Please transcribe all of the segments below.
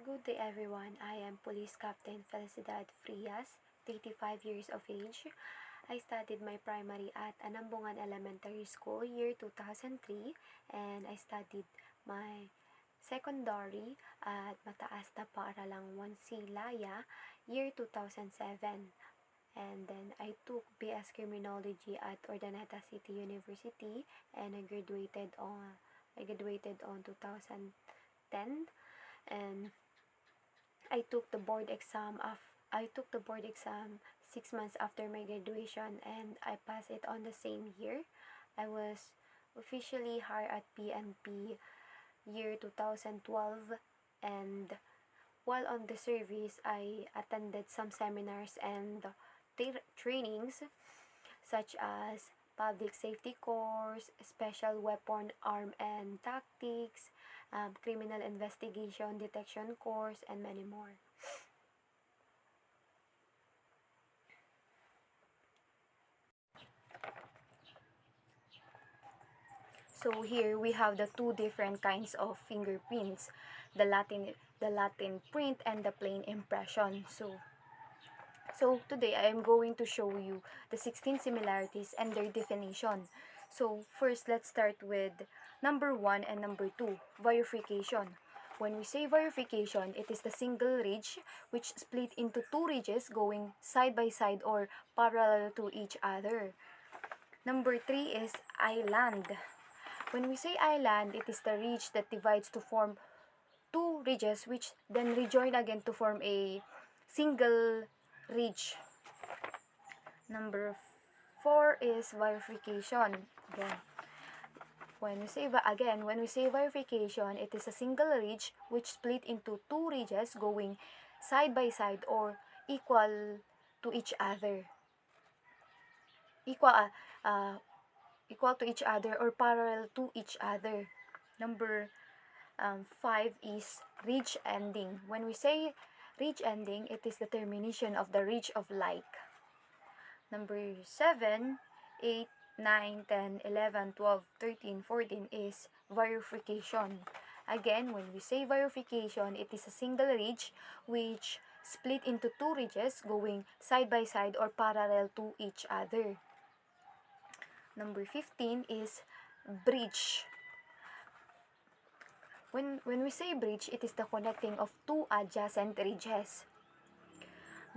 Good day everyone. I am Police Captain Felicidad Frias, 35 years of age. I studied my primary at Anambungan Elementary School year 2003 and I studied my secondary at Mataas na Paaralang 1C Laya year 2007. And then I took BS Criminology at Urdaneta City University and I graduated on 2010. And I took the board exam 6 months after my graduation and I passed it on the same year. I was officially hired at PNP year 2012, and while on the service I attended some seminars and trainings such as public safety course, special weapon arm and tactics, criminal investigation detection course, and many more. So here we have the two different kinds of fingerprints, the Latin print and the plain impression. So today I am going to show you the 16 similarities and their definition. So first, let's start with number 1 and number 2, verification. When we say verification, it is the single ridge which split into two ridges going side by side or parallel to each other. Number 3 is island. When we say island, it is the ridge that divides to form two ridges which then rejoin again to form a single ridge. Number 4 is verification. When we say verification, it is a single ridge which split into two ridges going side by side or equal to each other. Equal to each other or parallel to each other. Number 5 is ridge ending. When we say ridge ending, it is the termination of the ridge of like. Number 7, 8, 9, 10, 11, 12, 13, 14 is verification. Again, when we say verification, it is a single ridge which split into two ridges going side by side or parallel to each other. Number 15 is bridge. When we say bridge, it is the connecting of two adjacent ridges.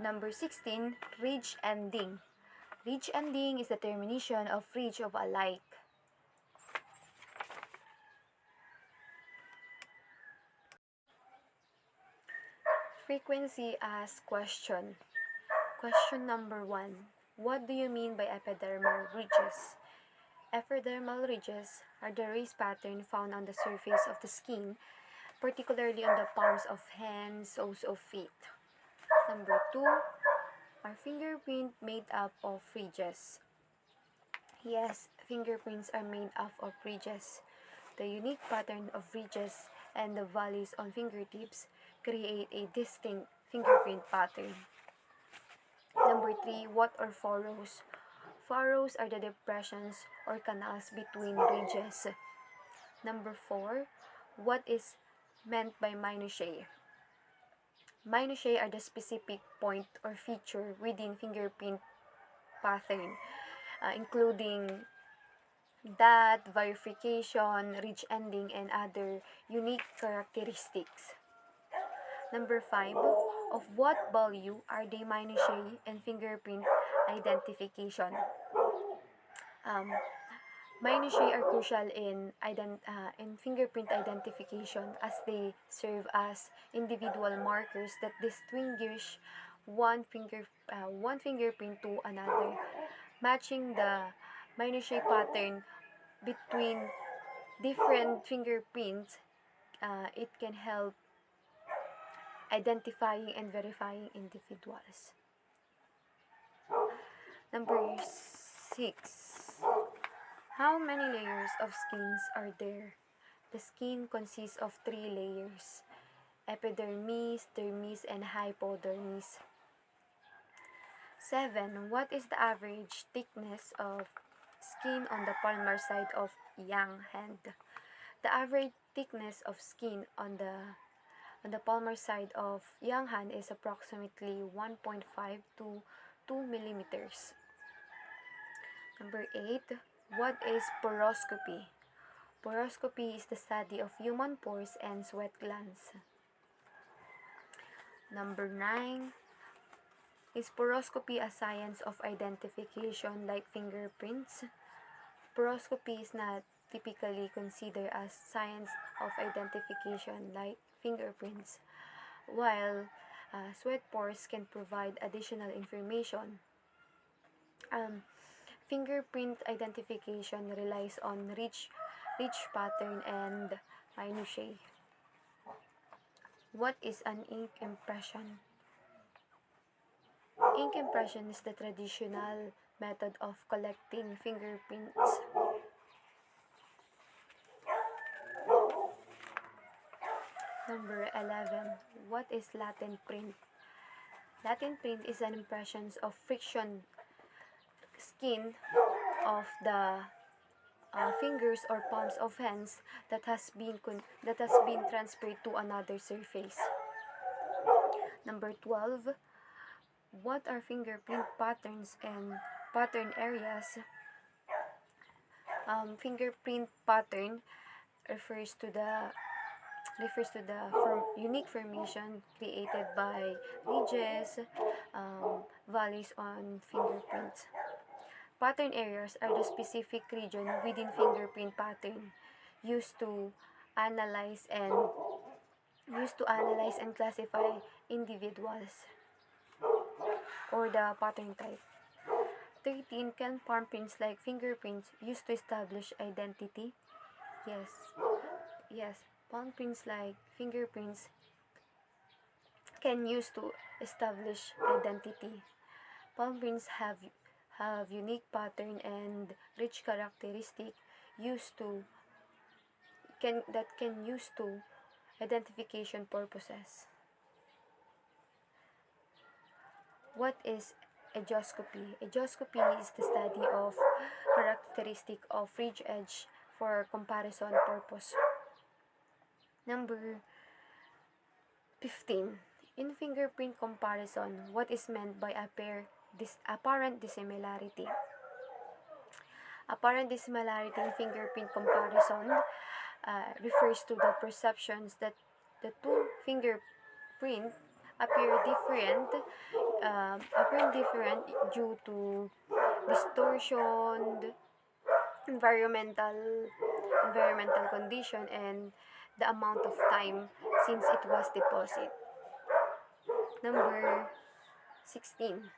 Number 16, ridge ending. Ridge ending is the termination of ridge of a like. Frequency as question. Question number 1. What do you mean by epidermal ridges? Epidermal ridges are the raised pattern found on the surface of the skin, particularly on the palms of hands, soles of feet. Number 2. Are fingerprints made up of ridges? Yes, fingerprints are made up of ridges. The unique pattern of ridges and the valleys on fingertips create a distinct fingerprint pattern. Number 3. What are furrows? Furrows are the depressions or canals between ridges. Number 4. What is meant by minutiae? Minutiae are the specific point or feature within fingerprint pattern, including that, verification, ridge ending, and other unique characteristics. Number 5. Of what value are the minutiae in fingerprint identification? Minutiae are crucial in fingerprint identification as they serve as individual markers that distinguish one fingerprint to another. Matching the minutiae pattern between different fingerprints, it can help identifying and verifying individuals. Number 6. How many layers of skins are there? The skin consists of 3 layers: epidermis, dermis, and hypodermis. 7. What is the average thickness of skin on the palmar side of young hand? The average thickness of skin on the on the palmar side of young hand is approximately 1.5 to 2 millimeters. Number 8. What is poroscopy? Poroscopy is the study of human pores and sweat glands. Number 9. Is poroscopy a science of identification like fingerprints? Poroscopy is not typically considered as science of identification like fingerprints, while sweat pores can provide additional information. Fingerprint identification relies on rich pattern and minutiae. What is an ink impression? Ink impression is the traditional method of collecting fingerprints. Number 11. What is latent print? Latent print is an impression of friction skin of the fingers or palms of hands that has been transferred to another surface. Number 12. What are fingerprint patterns and pattern areas? Fingerprint pattern refers to the unique formation created by ridges, valleys on fingerprints. Pattern areas are the specific region within fingerprint pattern used to analyze and classify individuals or the pattern type. 13. Can palm prints like fingerprints used to establish identity? Yes, palm prints like fingerprints can use to establish identity. Palm prints have unique pattern and rich characteristic used to can use to identification purposes. What is agioscopy? Agioscopy is the study of characteristic of ridge edge for comparison purpose. Number 15. In fingerprint comparison, what is meant by apparent dissimilarity? Apparent dissimilarity in fingerprint comparison refers to the perceptions that the two fingerprints appear different due to distortion, environmental condition, and the amount of time since it was deposited. Number 16.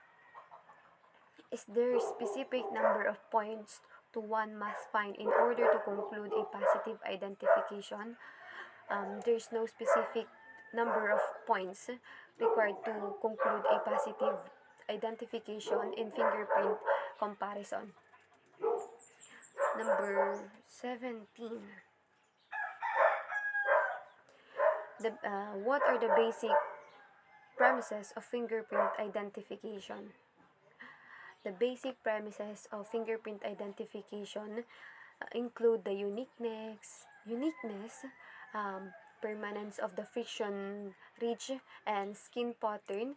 Is there a specific number of points to one must find in order to conclude a positive identification? There is no specific number of points required to conclude a positive identification in fingerprint comparison. Number 17. What are the basic premises of fingerprint identification? The basic premises of fingerprint identification include the uniqueness, permanence of the friction ridge and skin pattern,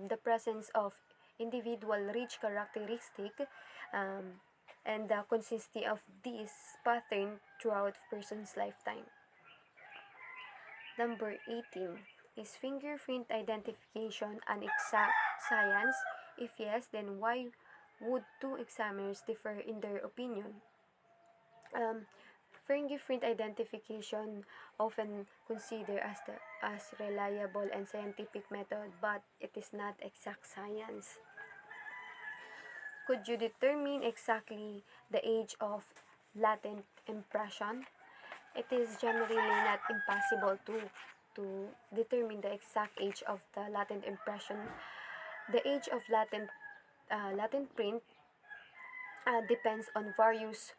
the presence of individual ridge characteristic, and the consistency of this pattern throughout person's lifetime. Number 18. Is fingerprint identification an exact science? If yes, then why would two examiners differ in their opinion? Fingerprint identification often considered as reliable and scientific method, but it is not exact science. Could you determine exactly the age of latent impression? It is generally not impossible to determine the exact age of the latent impression. The age of latent print depends on various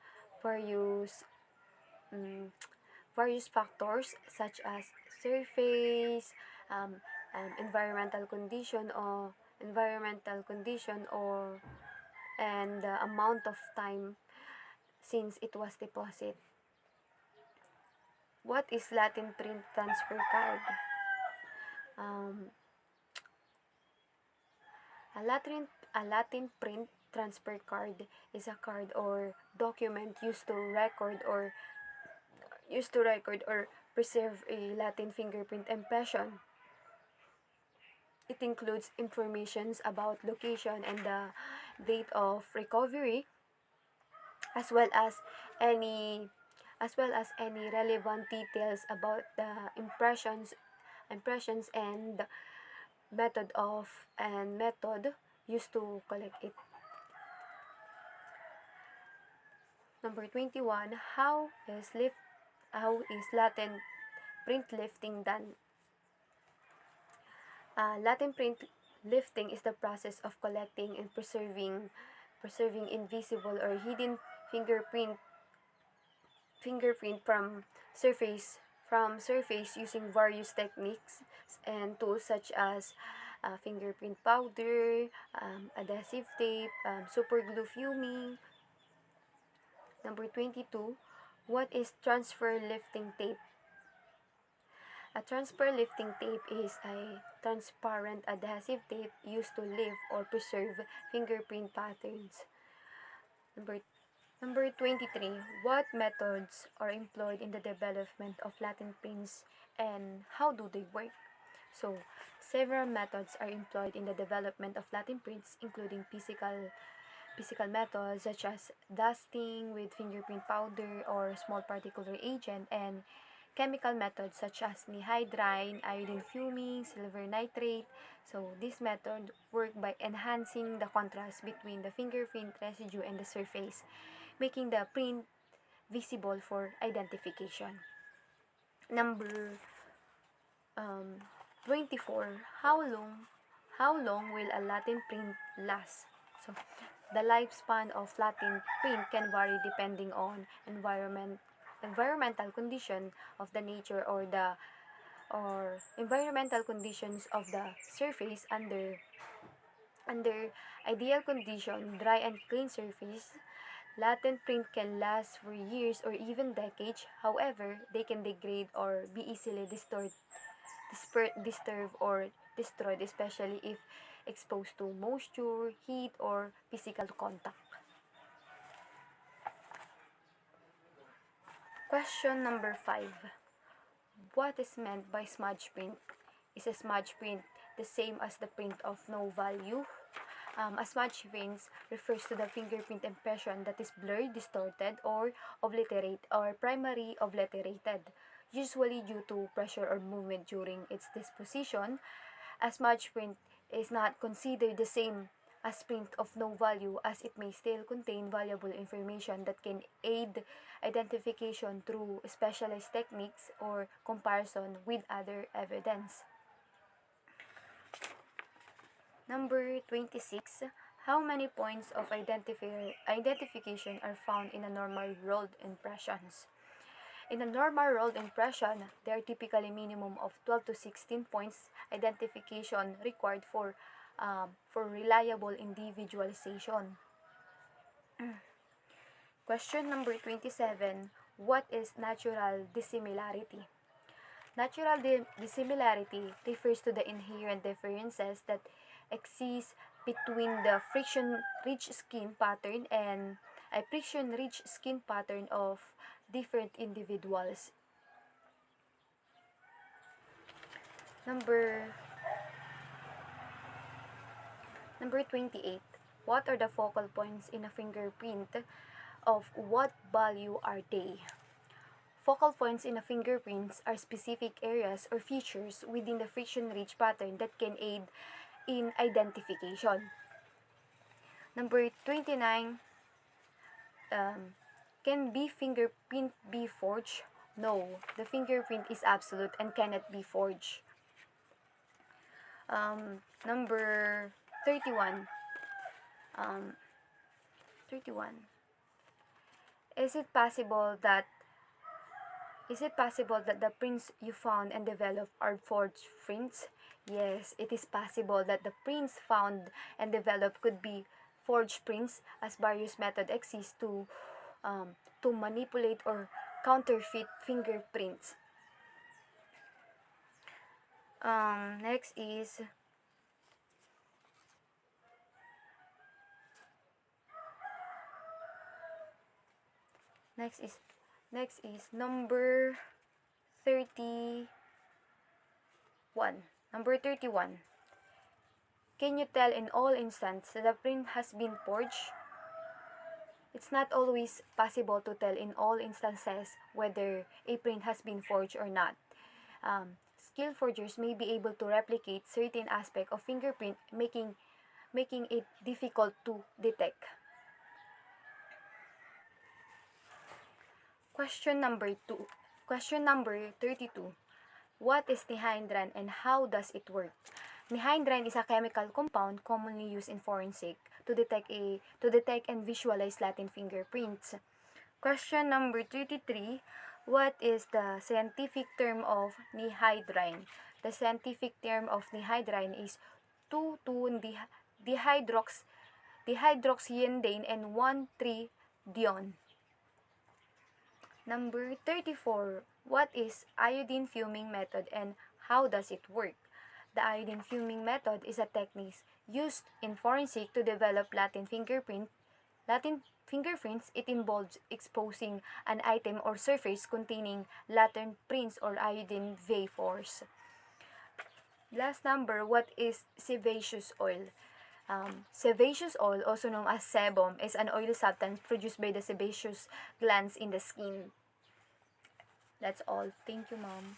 factors such as surface, environmental condition and the amount of time since it was deposited. What is latent print transfer card? Um, a Latin print transfer card is a card or document used to record or preserve a Latin fingerprint impression. It includes informations about location and the date of recovery, as well as any relevant details about the impressions and method used to collect it. Number 21, how is Latin print lifting done? Latin print lifting is the process of collecting and preserving invisible or hidden fingerprint fingerprint from surface using various techniques and tools such as fingerprint powder, adhesive tape, super glue fuming. Number 22, what is transfer lifting tape? A transfer lifting tape is a transparent adhesive tape used to lift or preserve fingerprint patterns. Number Number 23. What methods are employed in the development of Latin prints and how do they work? So, several methods are employed in the development of Latin prints, including physical methods such as dusting with fingerprint powder or small particular agent, and chemical methods such as anhydrine, iodine fuming, silver nitrate. So this method work by enhancing the contrast between the fingerprint residue and the surface, making the print visible for identification. Number 24. How long will a Latin print last? So the lifespan of Latin print can vary depending on environmental condition of the nature or environmental conditions of the surface. Under ideal condition, dry and clean surface, Latin print can last for years or even decades. However, they can degrade or be easily disturbed or destroyed, especially if exposed to moisture, heat, or physical contact. Question number 5. What is meant by smudge print? Is a smudge print the same as the print of no value? A smudge print refers to the fingerprint impression that is blurred, distorted, or primarily obliterated, usually due to pressure or movement during its disposition. A smudge print is not considered the same as print of no value, as it may still contain valuable information that can aid identification through specialized techniques or comparison with other evidence. Number 26. How many points of identification are found in a normal rolled impressions? In a normal rolled impression, there are typically minimum of 12 to 16 points identification required for reliable individualization. Question number 27. What is natural dissimilarity? Natural dissimilarity refers to the inherent differences that exist between the friction-rich skin pattern and a friction-rich skin pattern of different individuals. Number 28. What are the focal points in a fingerprint? Of what value are they? Focal points in a fingerprints are specific areas or features within the friction-rich pattern that can aid in identification. Number 29. Can fingerprint be forged? No, the fingerprint is absolute and cannot be forged. Number 31. 31. Is it possible that the prints you found and developed are forged prints? Yes, it is possible that the prints found and developed could be forged prints, as various methods exist to manipulate or counterfeit fingerprints. Next is next is number 31. Number 31. Can you tell in all instances that the print has been forged? It's not always possible to tell in all instances whether a print has been forged or not. Skilled forgers may be able to replicate certain aspects of fingerprint, making it difficult to detect. Question number 32. What is Nihindran and how does it work? Nihindran is a chemical compound commonly used in forensic to detect and visualize Latin fingerprints. Question number 33. What is the scientific term of Nihydrine? The scientific term of Nihydrine is 2,2-dihydroxyendane and 1,3-dione. Number 34. What is iodine fuming method and how does it work? The iodine fuming method is a technique used in forensic to develop Latin fingerprints. It involves exposing an item or surface containing Latin prints or iodine vapors. Last number, what is sebaceous oil? Sebaceous oil, also known as sebum, is an oily substance produced by the sebaceous glands in the skin. That's all. Thank you, Mom.